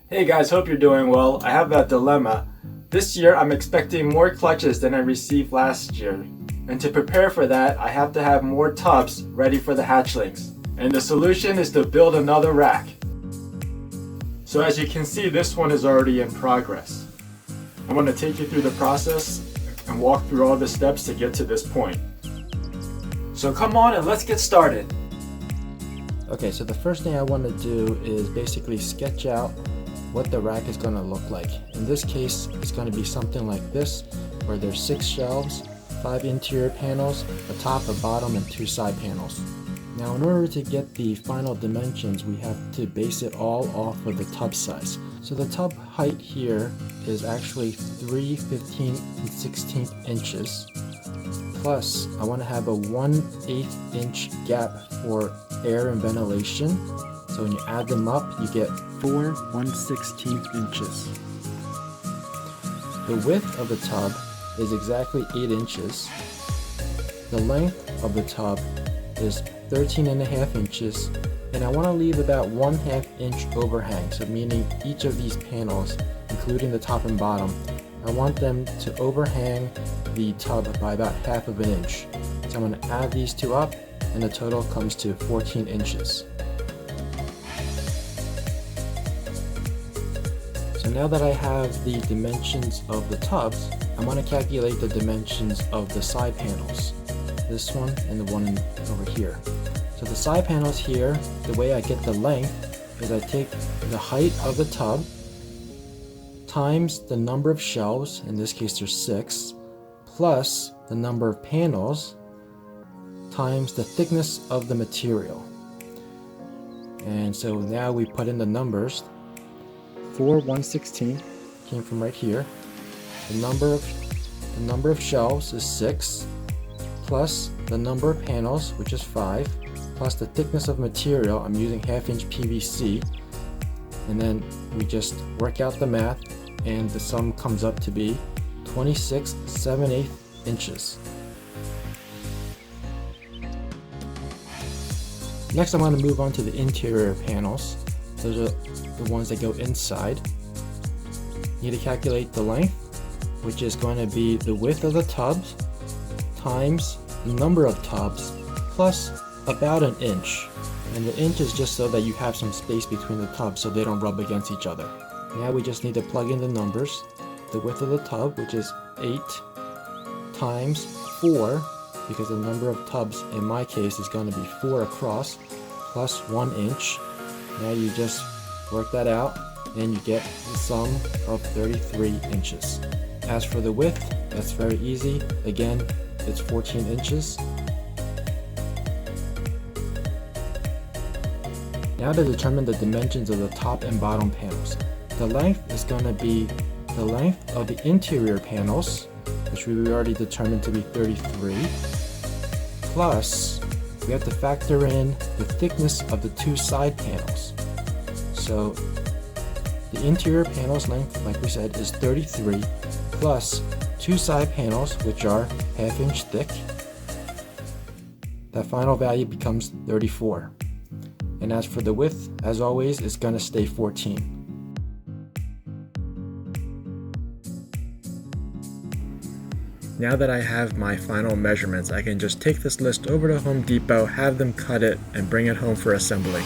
Hey guys, hope you're doing well. I have a dilemma. This year I'm expecting more clutches than I received last year. And to prepare for that, I have to have more tubs ready for the hatchlings. And the solution is to build another rack. So as you can see, this one is already in progress. I'm going to take you through the process and walk through all the steps to get to this point. So come on and let's get started. Okay, so the first thing I want to do is basically sketch out what the rack is going to look like. In this case, it's going to be something like this, where there's 6 shelves, 5 interior panels, a top, a bottom, and 2 side panels. Now in order to get the final dimensions, we have to base it all off of the tub size. So the tub height here is actually 3 15 and 16 inches. Plus, I want to have a 1/8 inch gap for air and ventilation. So when you add them up, you get 4 1/16 inches. The width of the tub is exactly 8 inches. The length of the tub is 13.5 inches. And I want to leave about 1/2 inch overhang, so meaning each of these panels, including the top and bottom, I want them to overhang the tub by about 1/2 inch. So I'm going to add these two up, and the total comes to 14 inches. So now that I have the dimensions of the tubs, I'm going to calculate the dimensions of the side panels. This one and the one over here. So the side panels here, the way I get the length is I take the height of the tub times the number of shelves, in this case there's 6, plus the number of panels times the thickness of the material. And so now we put in the numbers. 4 1/16 came from right here. The number of shelves is 6, plus the number of panels, which is 5, plus the thickness of material. I'm using 1/2 inch PVC, and then we just work out the math, and the sum comes up to be 26 7/8 inches. Next, I'm going to move on to the interior panels. Those are the ones that go inside. You need to calculate the length, which is going to be the width of the tubs times the number of tubs plus about 1 inch. And the inch is just so that you have some space between the tubs so they don't rub against each other. Now we just need to plug in the numbers. The width of the tub, which is 8, times 4, because the number of tubs in my case is going to be 4 across, plus 1 inch. Now you just work that out and you get the sum of 33 inches. As for the width, that's very easy. Again, it's 14 inches. Now to determine the dimensions of the top and bottom panels. The length is going to be the length of the interior panels, which we already determined to be 33, plus we have to factor in the thickness of the 2 side panels. So the interior panels length, like we said, is 33, plus 2 side panels, which are 1/2 inch thick. That final value becomes 34. And as for the width, as always, it's going to stay 14. Now that I have my final measurements, I can just take this list over to Home Depot, have them cut it, and bring it home for assembly.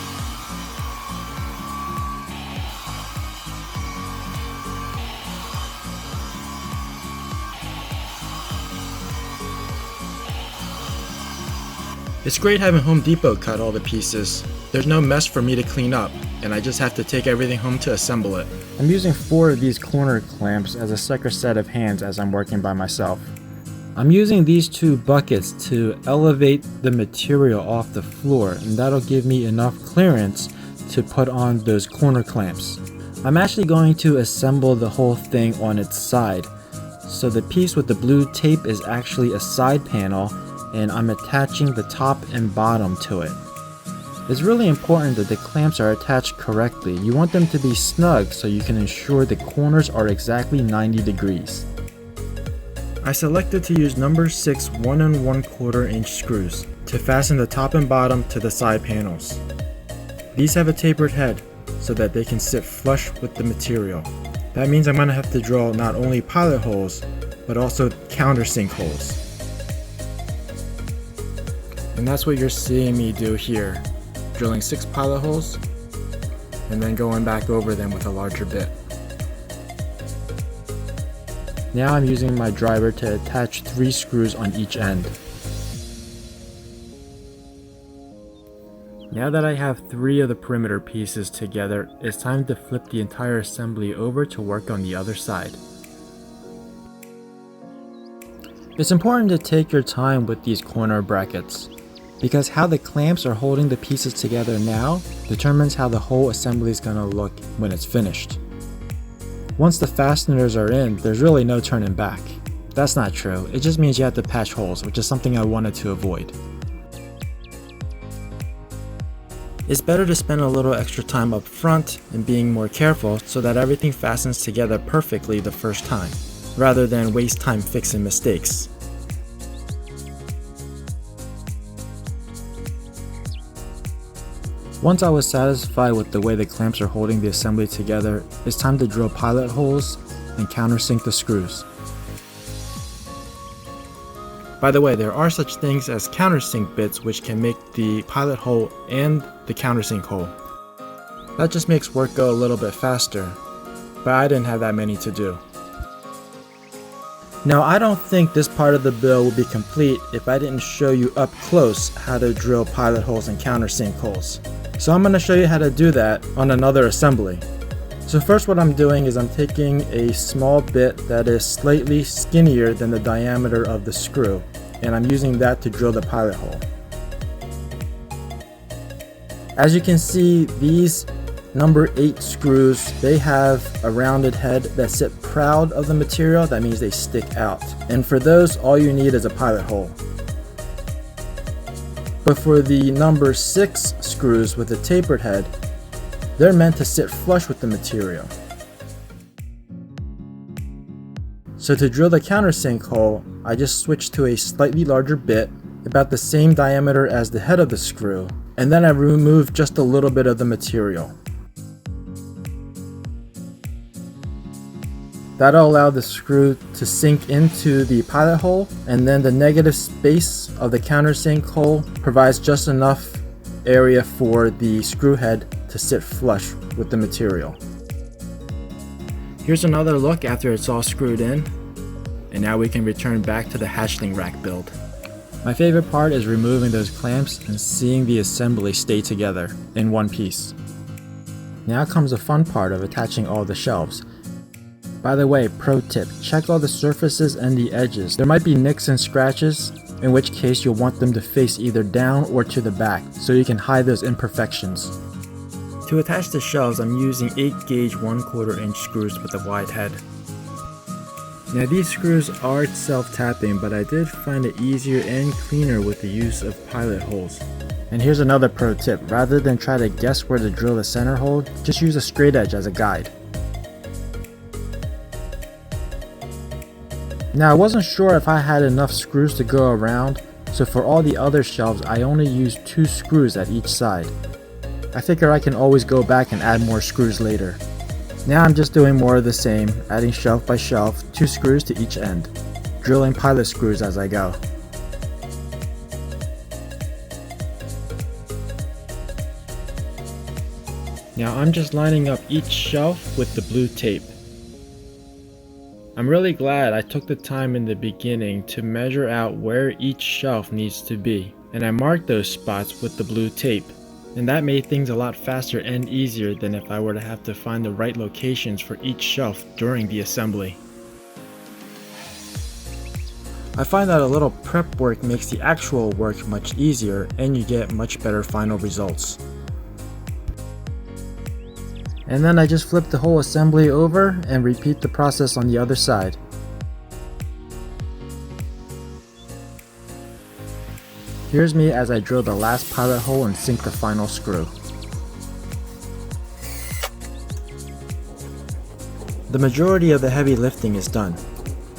It's great having Home Depot cut all the pieces. There's no mess for me to clean up, and I just have to take everything home to assemble it. I'm using 4 of these corner clamps as a second set of hands as I'm working by myself. I'm using these 2 buckets to elevate the material off the floor, and that'll give me enough clearance to put on those corner clamps. I'm actually going to assemble the whole thing on its side. So the piece with the blue tape is actually a side panel, and I'm attaching the top and bottom to it. It's really important that the clamps are attached correctly. You want them to be snug so you can ensure the corners are exactly 90 degrees. I selected to use number 6 1 1/4 inch screws to fasten the top and bottom to the side panels. These have a tapered head, so that they can sit flush with the material. That means I'm going to have to drill not only pilot holes, but also countersink holes. And that's what you're seeing me do here, drilling 6 pilot holes and then going back over them with a larger bit. Now I'm using my driver to attach 3 screws on each end. Now that I have 3 of the perimeter pieces together, it's time to flip the entire assembly over to work on the other side. It's important to take your time with these corner brackets, because how the clamps are holding the pieces together now determines how the whole assembly is going to look when it's finished. Once the fasteners are in, there's really no turning back. That's not true, it just means you have to patch holes, which is something I wanted to avoid. It's better to spend a little extra time up front and being more careful so that everything fastens together perfectly the first time, rather than waste time fixing mistakes. Once I was satisfied with the way the clamps are holding the assembly together, it's time to drill pilot holes and countersink the screws. By the way, there are such things as countersink bits which can make the pilot hole and the countersink hole. That just makes work go a little bit faster, but I didn't have that many to do. Now, I don't think this part of the build would be complete if I didn't show you up close how to drill pilot holes and countersink holes. So I'm going to show you how to do that on another assembly. So first what I'm doing is I'm taking a small bit that is slightly skinnier than the diameter of the screw, and I'm using that to drill the pilot hole. As you can see, these number 8 screws, they have a rounded head that sit proud of the material. That means they stick out. And for those, all you need is a pilot hole. But for the number 6 screws with a tapered head, they're meant to sit flush with the material. So to drill the countersink hole, I just switched to a slightly larger bit, about the same diameter as the head of the screw, and then I removed just a little bit of the material. That'll allow the screw to sink into the pilot hole, and then the negative space of the countersink hole provides just enough area for the screw head to sit flush with the material. Here's another look after it's all screwed in, and now we can return back to the hatchling rack build. My favorite part is removing those clamps and seeing the assembly stay together in one piece. Now comes the fun part of attaching all the shelves. By the way, pro tip, check all the surfaces and the edges. There might be nicks and scratches, in which case you'll want them to face either down or to the back, so you can hide those imperfections. To attach the shelves, I'm using 8 gauge 1/4 inch screws with a wide head. Now these screws are self-tapping, but I did find it easier and cleaner with the use of pilot holes. And here's another pro tip, rather than try to guess where to drill the center hole, just use a straight edge as a guide. Now I wasn't sure if I had enough screws to go around, so for all the other shelves I only used 2 screws at each side. I figure I can always go back and add more screws later. Now I'm just doing more of the same, adding shelf by shelf, 2 screws to each end, drilling pilot screws as I go. Now I'm just lining up each shelf with the blue tape. I'm really glad I took the time in the beginning to measure out where each shelf needs to be, and I marked those spots with the blue tape, and that made things a lot faster and easier than if I were to have to find the right locations for each shelf during the assembly. I find that a little prep work makes the actual work much easier and you get much better final results. And then I just flip the whole assembly over and repeat the process on the other side. Here's me as I drill the last pilot hole and sink the final screw. The majority of the heavy lifting is done.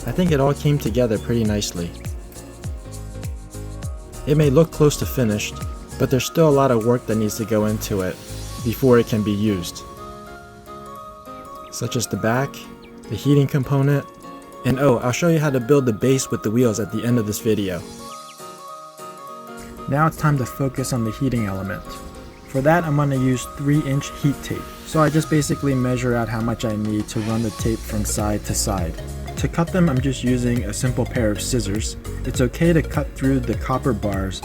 I think it all came together pretty nicely. It may look close to finished, but there's still a lot of work that needs to go into it before it can be used. such as the back, the heating component, and oh, I'll show you how to build the base with the wheels at the end of this video. Now it's time to focus on the heating element. For that, I'm going to use 3-inch heat tape. So I just basically measure out how much I need to run the tape from side to side. To cut them, I'm just using a simple pair of scissors. It's okay to cut through the copper bars,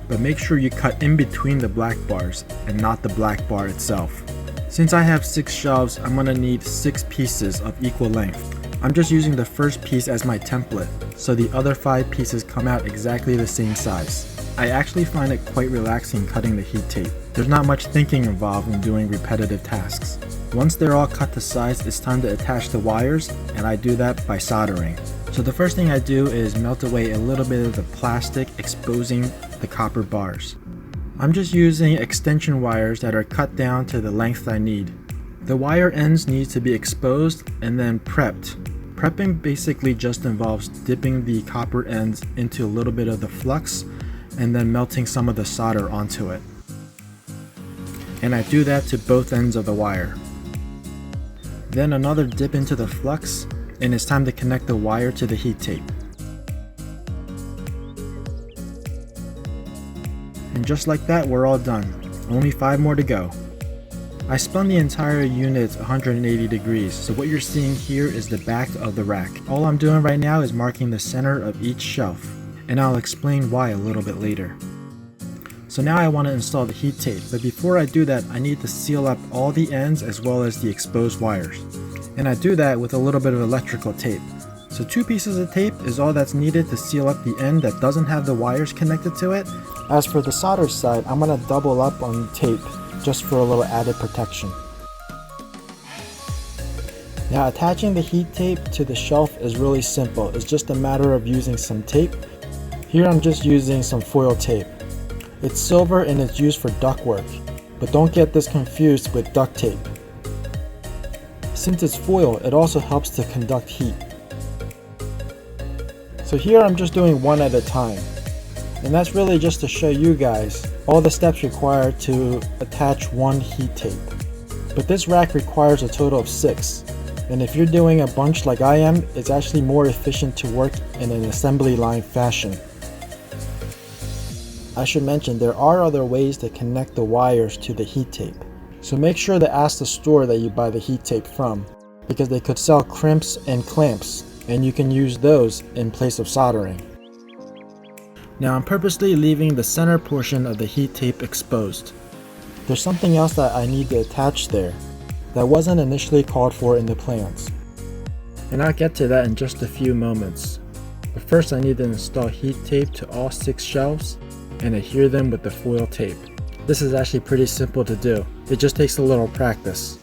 but make sure you cut in between the black bars and not the black bar itself. Since I have 6 shelves, I'm going to need 6 pieces of equal length. I'm just using the first piece as my template, so the other 5 pieces come out exactly the same size. I actually find it quite relaxing cutting the heat tape. There's not much thinking involved when doing repetitive tasks. Once they're all cut to size, it's time to attach the wires, and I do that by soldering. So the first thing I do is melt away a little bit of the plastic, exposing the copper bars. I'm just using extension wires that are cut down to the length I need. The wire ends need to be exposed and then prepped. Prepping basically just involves dipping the copper ends into a little bit of the flux and then melting some of the solder onto it. And I do that to both ends of the wire. Then another dip into the flux, and it's time to connect the wire to the heat tape. And just like that, we're all done. Only 5 more to go. I spun the entire unit 180 degrees, so what you're seeing here is the back of the rack. All I'm doing right now is marking the center of each shelf, and I'll explain why a little bit later. So now I want to install the heat tape, but before I do that, I need to seal up all the ends as well as the exposed wires. And I do that with a little bit of electrical tape. So 2 pieces of tape is all that's needed to seal up the end that doesn't have the wires connected to it. As for the solder side, I'm going to double up on tape just for a little added protection. Now attaching the heat tape to the shelf is really simple. It's just a matter of using some tape. Here I'm just using some foil tape. It's silver and it's used for ductwork, but don't get this confused with duct tape. Since it's foil, it also helps to conduct heat. So here I'm just doing one at a time, and that's really just to show you guys all the steps required to attach one heat tape. But this rack requires a total of 6, and if you're doing a bunch like I am, it's actually more efficient to work in an assembly line fashion. I should mention there are other ways to connect the wires to the heat tape, so make sure to ask the store that you buy the heat tape from, because they could sell crimps and clamps, and you can use those in place of soldering. Now I'm purposely leaving the center portion of the heat tape exposed. There's something else that I need to attach there that wasn't initially called for in the plans, and I'll get to that in just a few moments. But first I need to install heat tape to all 6 shelves and adhere them with the foil tape. This is actually pretty simple to do. It just takes a little practice.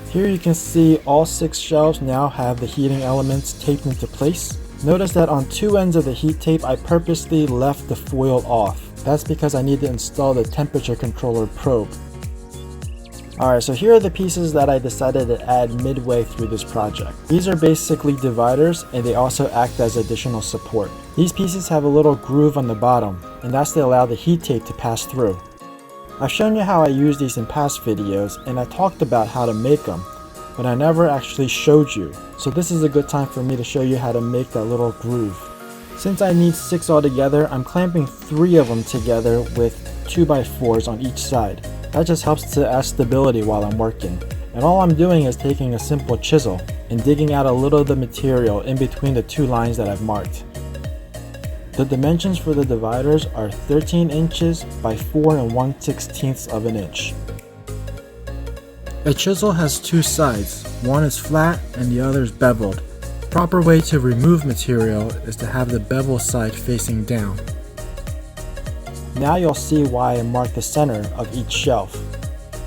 Here you can see all 6 shelves now have the heating elements taped into place. Notice that on 2 ends of the heat tape I purposely left the foil off. That's because I need to install the temperature controller probe. Alright, so here are the pieces that I decided to add midway through this project. These are basically dividers, and they also act as additional support. These pieces have a little groove on the bottom, and that's to allow the heat tape to pass through. I've shown you how I use these in past videos, and I talked about how to make them, but I never actually showed you. So this is a good time for me to show you how to make that little groove. Since I need 6 altogether, I'm clamping 3 of them together with 2x4s on each side. That just helps to add stability while I'm working. And all I'm doing is taking a simple chisel and digging out a little of the material in between the 2 lines that I've marked. The dimensions for the dividers are 13 inches by 4 1/16 of an inch. A chisel has 2 sides. One is flat and the other is beveled. The proper way to remove material is to have the bevel side facing down. Now you'll see why I marked the center of each shelf.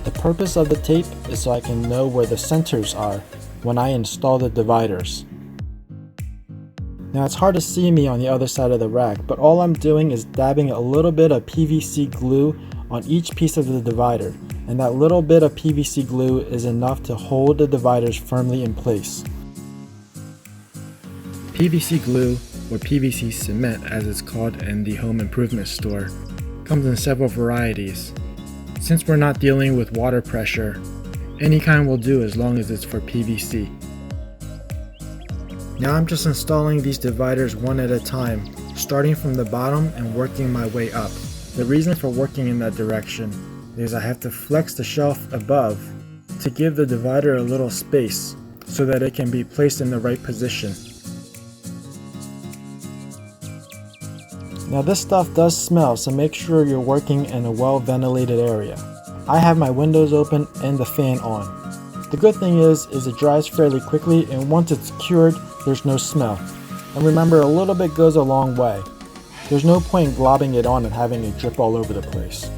The purpose of the tape is so I can know where the centers are when I install the dividers. Now it's hard to see me on the other side of the rack, but all I'm doing is dabbing a little bit of PVC glue on each piece of the divider, and that little bit of PVC glue is enough to hold the dividers firmly in place. PVC glue, or PVC cement as it's called in the home improvement store, comes in several varieties. Since we're not dealing with water pressure, Any kind will do as long as it's for PVC. Now I'm just installing these dividers one at a time, starting from the bottom and working my way up. The reason for working in that direction is I have to flex the shelf above to give the divider a little space so that it can be placed in the right position. Now this stuff does smell, so make sure you're working in a well ventilated area. I have my windows open and the fan on. The good thing is it dries fairly quickly, and once it's cured, there's no smell. And remember, a little bit goes a long way. There's no point globbing it on and having it drip all over the place.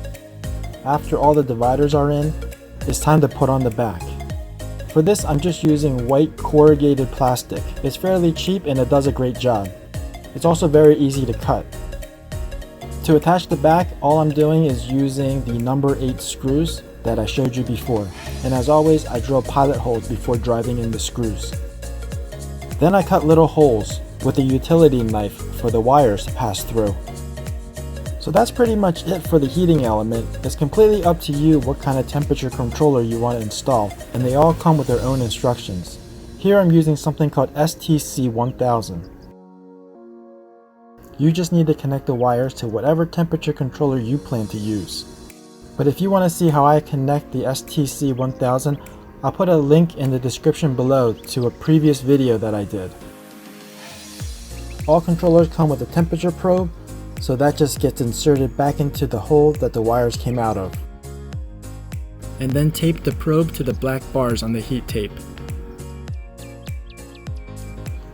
After all the dividers are in, it's time to put on the back. For this, I'm just using white corrugated plastic. It's fairly cheap and it does a great job. It's also very easy to cut. To attach the back, all I'm doing is using the number 8 screws that I showed you before. And as always, I drill pilot holes before driving in the screws. Then I cut little holes with a utility knife for the wires to pass through. So that's pretty much it for the heating element. It's completely up to you what kind of temperature controller you want to install, and they all come with their own instructions. Here I'm using something called STC 1000. You just need to connect the wires to whatever temperature controller you plan to use. But if you want to see how I connect the STC 1000, I'll put a link in the description below to a previous video that I did. All controllers come with a temperature probe, so that just gets inserted back into the hole that the wires came out of. And then tape the probe to the black bars on the heat tape.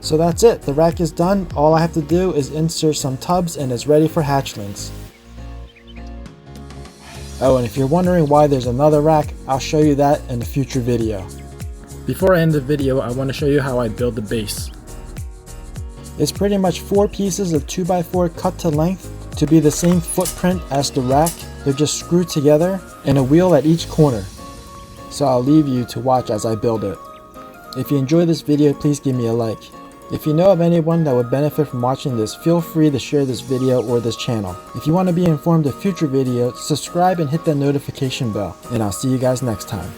So that's it, the rack is done. All I have to do is insert some tubs and it's ready for hatchlings. Oh, and if you're wondering why there's another rack, I'll show you that in a future video. Before I end the video, I want to show you how I build the base. It's pretty much 4 pieces of 2x4 cut to length to be the same footprint as the rack. They're just screwed together and a wheel at each corner. So I'll leave you to watch as I build it. If you enjoyed this video, please give me a like. If you know of anyone that would benefit from watching this, feel free to share this video or this channel. If you want to be informed of future videos, subscribe and hit that notification bell. And I'll see you guys next time.